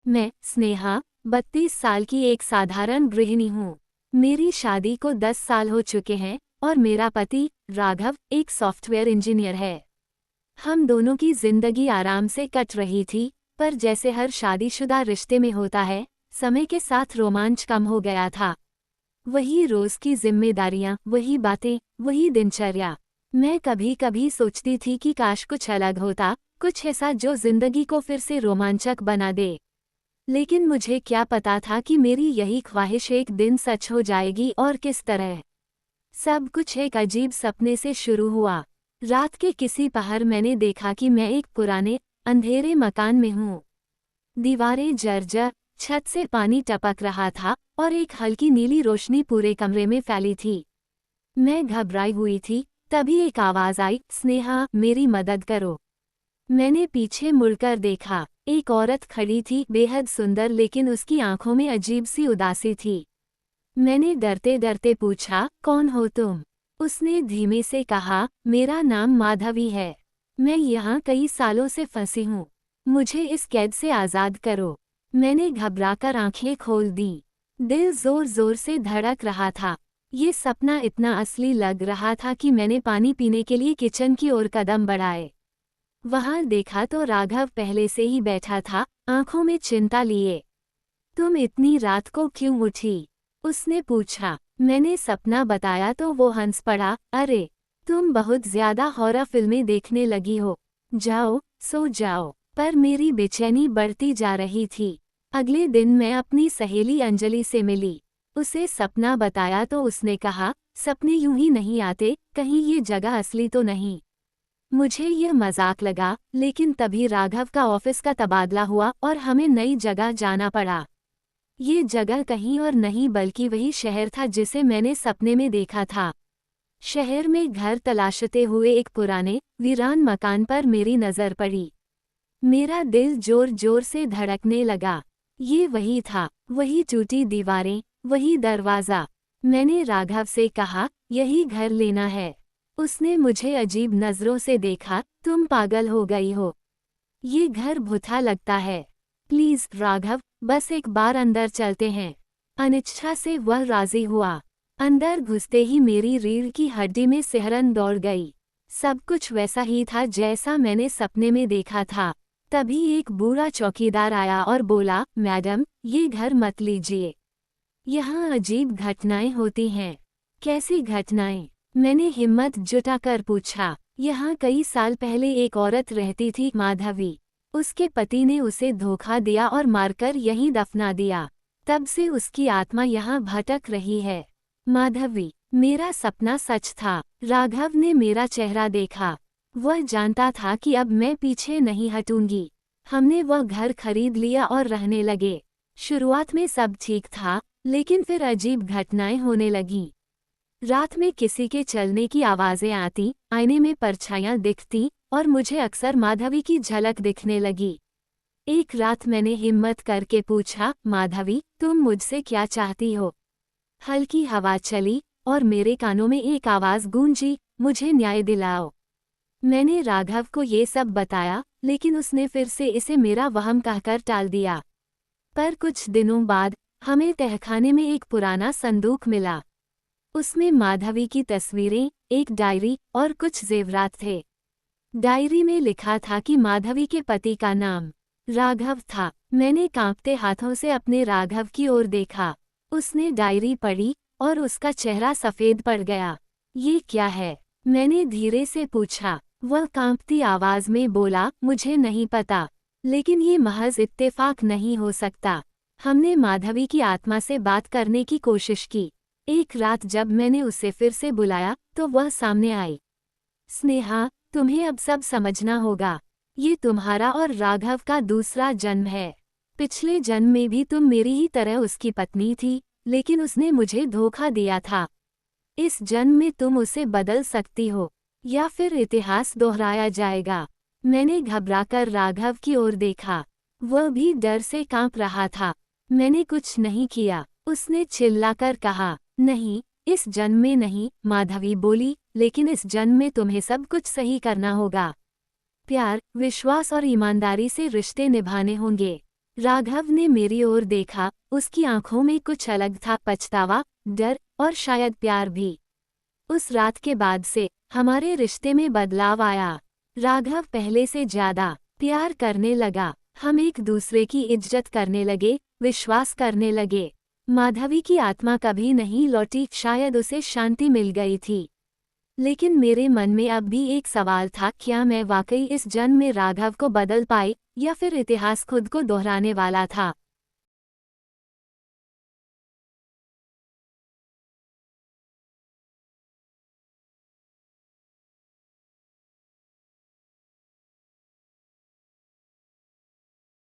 मैं स्नेहा 32 साल की एक साधारण गृहिणी हूँ। मेरी शादी को 10 साल हो चुके हैं और मेरा पति राघव एक सॉफ्टवेयर इंजीनियर है। हम दोनों की जिंदगी आराम से कट रही थी, पर जैसे हर शादीशुदा रिश्ते में होता है, समय के साथ रोमांच कम हो गया था। वही रोज की जिम्मेदारियां, वही बातें, वही दिनचर्या। मैं कभी कभी सोचती थी कि काश कुछ अलग होता, कुछ ऐसा जो जिंदगी को फिर से रोमांचक बना दे। लेकिन मुझे क्या पता था कि मेरी यही ख्वाहिश एक दिन सच हो जाएगी, और किस तरह। सब कुछ एक अजीब सपने से शुरू हुआ। रात के किसी पहर मैंने देखा कि मैं एक पुराने अंधेरे मकान में हूँ। दीवारें जर्जर, छत से पानी टपक रहा था और एक हल्की नीली रोशनी पूरे कमरे में फैली थी। मैं घबराई हुई थी, तभी एक आवाज आई, स्नेहा मेरी मदद करो। मैंने पीछे मुड़कर देखा। एक औरत खड़ी थी, बेहद सुंदर, लेकिन उसकी आंखों में अजीब सी उदासी थी। मैंने डरते डरते पूछा, कौन हो तुम? उसने धीमे से कहा, मेरा नाम माधवी है। मैं यहाँ कई सालों से फंसी हूँ। मुझे इस कैद से आज़ाद करो। मैंने घबराकर आंखें खोल दी। दिल जोर जोर से धड़क रहा था। ये सपना इतना असली लग रहा था कि मैंने पानी पीने के लिए किचन की ओर कदम बढ़ाए। वहां देखा तो राघव पहले से ही बैठा था, आंखों में चिंता लिए। तुम इतनी रात को क्यों उठी? उसने पूछा। मैंने सपना बताया तो वो हंस पड़ा, अरे तुम बहुत ज्यादा हॉरर फिल्में देखने लगी हो। जाओ, सो जाओ। पर मेरी बेचैनी बढ़ती जा रही थी। अगले दिन मैं अपनी सहेली अंजलि से मिली। उसे सपना बताया तो उसने कहा, सपने यूं ही नहीं आते, कहीं ये जगह असली तो नहीं। मुझे यह मजाक लगा, लेकिन तभी राघव का ऑफिस का तबादला हुआ और हमें नई जगह जाना पड़ा। ये जगह कहीं और नहीं बल्कि वही शहर था जिसे मैंने सपने में देखा था। शहर में घर तलाशते हुए एक पुराने वीरान मकान पर मेरी नजर पड़ी। मेरा दिल जोर जोर से धड़कने लगा। ये वही था, वही टूटी दीवारें, वही दरवाज़ा। मैंने राघव से कहा, यही घर लेना है। उसने मुझे अजीब नज़रों से देखा, तुम पागल हो गई हो। ये घर भूथा लगता है। प्लीज राघव, बस एक बार अंदर चलते हैं। अनिच्छा से वह राजी हुआ। अंदर घुसते ही मेरी रीढ़ की हड्डी में सिहरन दौड़ गई। सब कुछ वैसा ही था जैसा मैंने सपने में देखा था। तभी एक बूढ़ा चौकीदार आया और बोला, मैडम, ये घर मत लीजिए। यहाँ अजीब घटनाएं होती हैं। कैसी घटनाएं? मैंने हिम्मत जुटाकर पूछा। यहाँ कई साल पहले एक औरत रहती थी, माधवी। उसके पति ने उसे धोखा दिया और मारकर यहीं दफना दिया। तब से उसकी आत्मा यहाँ भटक रही है। माधवी, मेरा सपना सच था। राघव ने मेरा चेहरा देखा। वह जानता था कि अब मैं पीछे नहीं हटूंगी। हमने वह घर खरीद लिया और रहने लगे। शुरुआत में सब ठीक था, लेकिन फिर अजीब घटनाएं होने लगीं। रात में किसी के चलने की आवाजें आती, आईने में परछाइयां दिखती और मुझे अक्सर माधवी की झलक दिखने लगी। एक रात मैंने हिम्मत करके पूछा, माधवी, तुम मुझसे क्या चाहती हो? हल्की हवा चली और मेरे कानों में एक आवाज गूंजी, मुझे न्याय दिलाओ। मैंने राघव को ये सब बताया, लेकिन उसने फिर से इसे मेरा वहम कहकर टाल दिया। पर कुछ दिनों बाद हमें तहखाने में एक पुराना संदूक मिला। उसमें माधवी की तस्वीरें, एक डायरी और कुछ जेवरात थे। डायरी में लिखा था कि माधवी के पति का नाम राघव था। मैंने कांपते हाथों से अपने राघव की ओर देखा। उसने डायरी पढ़ी और उसका चेहरा सफेद पड़ गया। ये क्या है? मैंने धीरे से पूछा। वह कांपती आवाज में बोला, मुझे नहीं पता, लेकिन ये महज इत्तेफाक नहीं हो सकता। हमने माधवी की आत्मा से बात करने की कोशिश की। एक रात जब मैंने उसे फिर से बुलाया तो वह सामने आई। स्नेहा, तुम्हें अब सब समझना होगा। ये तुम्हारा और राघव का दूसरा जन्म है। पिछले जन्म में भी तुम मेरी ही तरह उसकी पत्नी थी, लेकिन उसने मुझे धोखा दिया था। इस जन्म में तुम उसे बदल सकती हो, या फिर इतिहास दोहराया जाएगा। मैंने घबराकर राघव की ओर देखा। वह भी डर से कांप रहा था। मैंने कुछ नहीं किया। उसने चिल्लाकर कहा, नहीं, इस जन्म में नहीं। माधवी बोली, लेकिन इस जन्म में तुम्हें सब कुछ सही करना होगा। प्यार, विश्वास और ईमानदारी से रिश्ते निभाने होंगे। राघव ने मेरी ओर देखा, उसकी आंखों में कुछ अलग था, पछतावा, डर और शायद प्यार भी। उस रात के बाद से हमारे रिश्ते में बदलाव आया। राघव पहले से ज्यादा प्यार करने लगा, हम एक दूसरे की इज्जत करने लगे, विश्वास करने लगे। माधवी की आत्मा कभी नहीं लौटी, शायद उसे शांति मिल गई थी। लेकिन मेरे मन में अब भी एक सवाल था, क्या मैं वाकई इस जन्म में राघव को बदल पाई, या फिर इतिहास खुद को दोहराने वाला था।